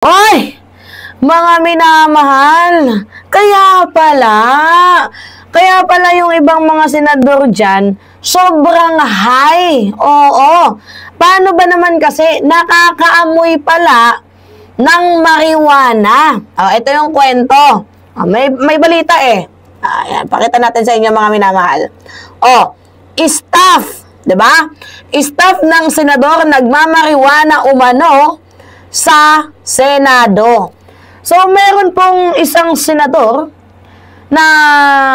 Oy! Mga minamahal, kaya pala yung ibang mga senador dyan, sobrang high. Oo. Paano ba naman kasi nakakaamoy pala ng marijuana? Oh, ito yung kwento. Oh, may balita eh. Ayan, pakita natin sa inyo mga minamahal. Oh, staff, 'di ba? Staff ng senador nagmamarijuana umano sa Senado. So, meron pong isang senador na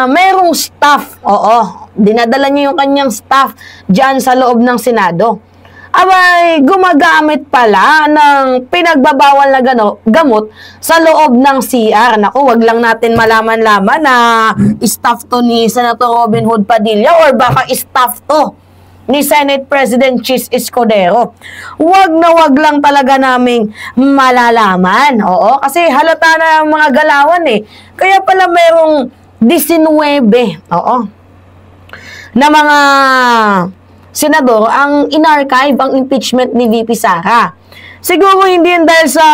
merong staff. Oo, dinadala niya yung kanyang staff dyan sa loob ng Senado. Abay, gumagamit pala ng pinagbabawal na gamot sa loob ng CR. Naku, wag lang natin malaman-laman na staff to ni Senator Robin Hood Padilla or baka staff to ni Senate President Chis Escudero. Wag na wag lang talaga naming malalaman. Oo, kasi halata na ang mga galawan eh. Kaya pala merong 19, na mga senador ang in-archive ang impeachment ni VP Sara. Siguro hindi yun dahil sa,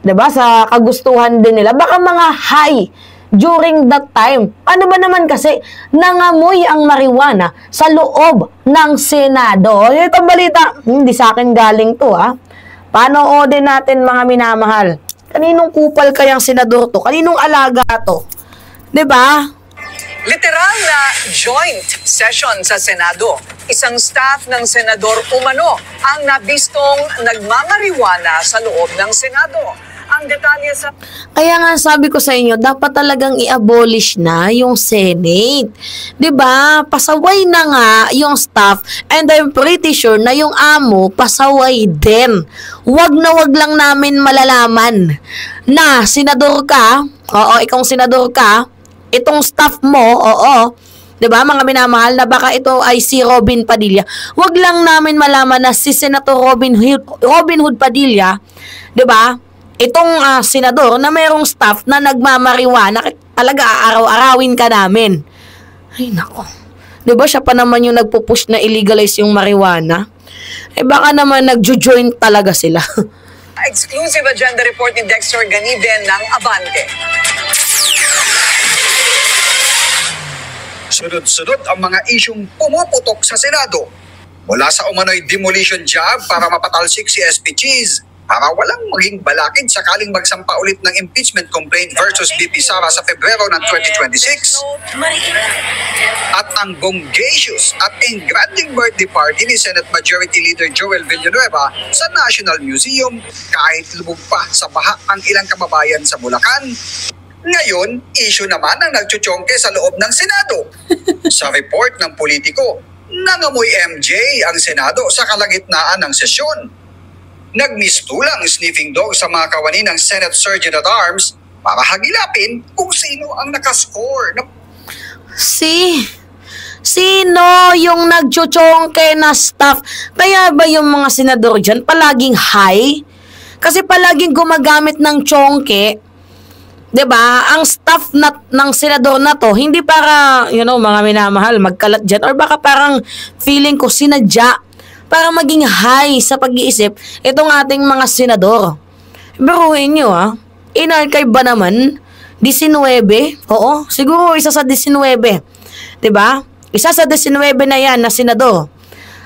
'di ba, sa kagustuhan din nila. Baka mga high during that time. Ano ba naman kasi, nangamoy ang marijuana sa loob ng Senado. Itong balita, hindi sa akin galing to ha. Panoodin natin mga minamahal. Kaninong kupal kayang senador to? Kaninong alaga to? 'Di ba? Literal na joint session sa Senado. Isang staff ng senador umano ang nabistong nagmamarijuana sa loob ng Senado. Ang detalye sa... Kaya nga sabi ko sa inyo, dapat talagang i-abolish na yung Senate. 'Di ba? Pasaway na nga yung staff and I'm pretty sure na yung amo pasaway din. Wag na wag lang namin malalaman na senador ka, ikong senador ka, itong staff mo, 'di ba, mga minamahal, na baka ito ay si Robin Padilla. Wag lang namin malaman na si Senator Robin Hood Padilla, 'di ba? Itong senador na mayroong staff na nagmamarijuana, talaga aaraw-arawin ka namin. Ay nako. 'Di ba siya pa naman yung nagpo-push na illegalize yung marijuana? Eh baka naman nagjo-join talaga sila. Exclusive agenda report ni Dexter Ganiben ng Abante. Sunod-sunod ang mga isyong pumuputok sa Senado. Mula sa umano'y demolition job para mapatalsik si SP Cheese, para walang maging balakid sakaling magsampa ulit ng impeachment complaint versus VP Sara sa Pebrero ng 2026. At ang bonggacious at engranding birthday party ni Senate Majority Leader Joel Villanueva sa National Museum kahit lubog pa sa baha ang ilang kababayan sa Bulacan. Ngayon, issue naman ang nagchuchongke sa loob ng Senado. Sa report ng politiko, nangamoy MJ ang Senado sa kalagitnaan ng sesyon. Nagmistulang sniffing dog sa mga kawani ng Senate Sergeant at Arms para hagilapin kung sino ang nakascore. Sino yung nagchuchongke na staff? Kaya ba yung mga senador dyan palaging high? Kasi palaging gumagamit ng chongke. 'Di ba? Ang staff ng senador na to, hindi para, mga minamahal, magkalat dyan. Or baka parang feeling ko sinadya para maging high sa pag-iisip itong ating mga senador. Biruin nyo in-archive ba naman? 19? Oo, siguro isa sa 19. 'Di ba? Isa sa 19 na yan na senador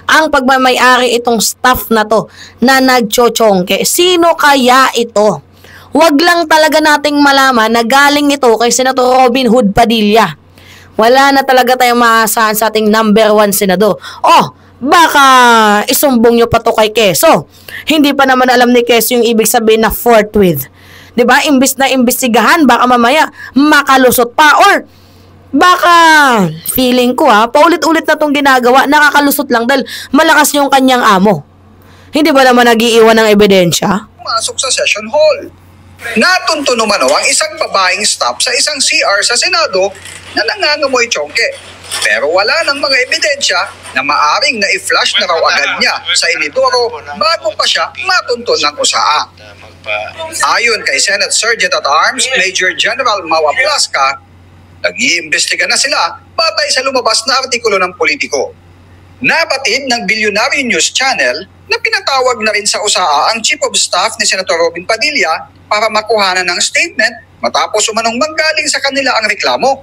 ang pagmamayari itong staff na to na nagchochongke. Sino kaya ito? Wag lang talaga nating malaman na galing ito kay Senator Robin Hood Padilla. Wala na talaga tayong maasahan sa ating number 1 senador. Baka isumbong nyo pa to kay Quezon. Hindi pa naman alam ni Quezon yung ibig sabihin na forthwith. 'Di ba? Imbis na imbestigahan, baka mamaya makalusot pa, or baka feeling ko paulit-ulit na tong ginagawa, nakakalusot lang dahil malakas yung kanyang amo. Hindi ba naman nag-iiwan ng ebidensya? Pumasok sa session hall. Natunto naman ang isang babaeng staff sa isang CR sa Senado na nangangamoy chongke. Pero wala ng mga ebidensya na maaring na-i-flash na raw agad niya sa inidoro bago pa siya matunton ng usaa. Ayon kay Senate Sergeant at Arms Major General Mawa Plasca, nag-iimbestiga na sila batay sa lumabas na artikulo ng politiko. Nabatid ng Bilyonaryo News Channel na pinatawag na rin sa USAA ang Chief of Staff ni Senator Robin Padilla para makuhanan ng statement matapos umanong manggaling sa kanila ang reklamo.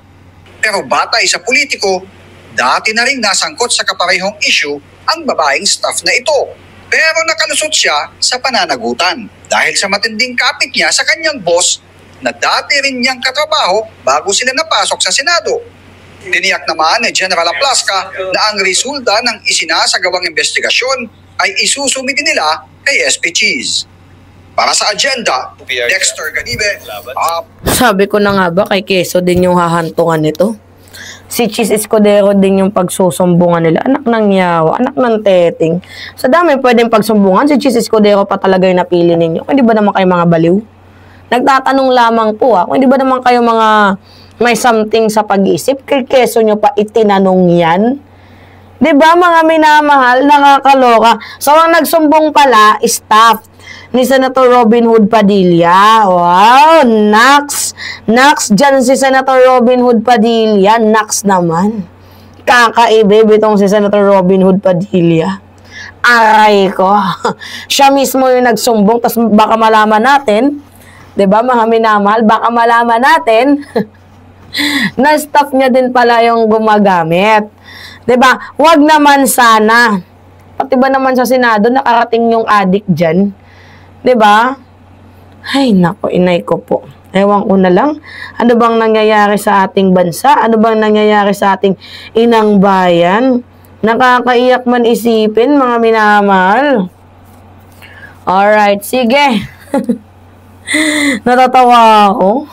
Pero batay sa politiko, dati na rin nasangkot sa kaparehong issue ang babaeng staff na ito. Pero nakalusot siya sa pananagutan dahil sa matinding kapit niya sa kanyang boss na dati rin niyang katrabaho bago sila napasok sa Senado. Tiniyak naman ni General Aplasca na ang resulta ng isinasagawang investigasyon ay isusumiti nila kay SP Cheese. Para sa agenda, Dexter Ganibe. Sabi ko na nga ba, kay Quezon din yung hahantungan nito. Si Cheese Escudero din yung pagsusumbungan nila. Anak ng yawa, anak ng teting. Sa dami pwedeng pagsumbungan, si Cheese Escudero pa talaga yung napili ninyo. Hindi ba naman kayo mga baliw? Nagtatanong lamang po kung hindi ba naman kayo mga may something sa pag-isip, kay Quezon nyo pa itinanong yan. Diba mga minamahal, nakakaloka. So ang nagsumbong pala, staff ni Senator Robin Hood Padilla. Wow, naks. Naks dyan si Senator Robin Hood Padilla. Naks naman. Kakaibib itong si Senator Robin Hood Padilla. Aray ko. Siya mismo yung nagsumbong, tapos baka malaman natin, diba mga minamahal, baka malaman natin, na staff niya din pala yung gumagamit. 'Di ba? Wag naman sana. Pati ba naman sa Senado nakarating yung adik diyan? 'Di ba? Ay nako, inay ko po. Ewan ko na lang. Ano bang nangyayari sa ating bansa? Ano bang nangyayari sa ating inang bayan? Nakakaiyak man isipin, mga minamahal. Alright, sige. Natatawa ako.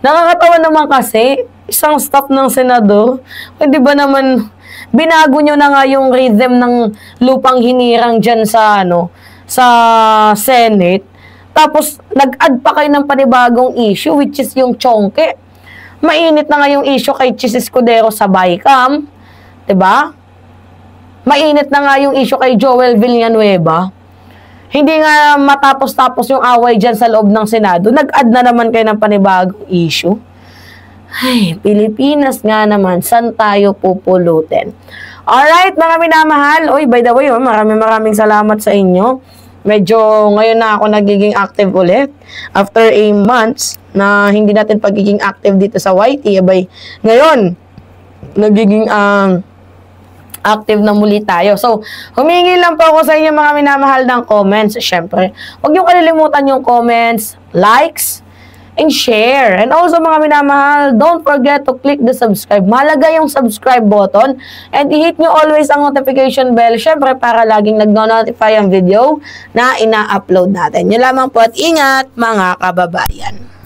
Nakakatawa naman kasi, isang staff ng Senado, di ba naman, binago nyo na nga yung rhythm ng lupang hinirang dyan sa, sa Senate. Tapos, nag-add pa kayo ng panibagong issue, which is yung chongke. Mainit na nga yung issue kay Cheese Escudero sa BICAM. Diba? Mainit na nga yung issue kay Joel Villanueva. Hindi nga matapos-tapos yung away dyan sa loob ng Senado. Nag-add na naman kayo ng panibagong issue. Ay, Pilipinas nga naman. Saan tayo pupulutin? Alright, mga minamahal. Oy, by the way, maraming salamat sa inyo. Medyo ngayon na ako nagiging active ulit. After a months na hindi natin pagiging active dito sa YT. Abay, ngayon, nagiging active na muli tayo. So, humingi lang po ako sa inyo mga minamahal ng comments. Siyempre, huwag niyo kalilimutan yung comments, likes, and share. And also mga minamahal, don't forget to click the subscribe. Mahalaga yung subscribe button. And i-hit nyo always ang notification bell. Siyempre, para laging nag-notify ang video na ina-upload natin. Yun lamang po at ingat mga kababayan.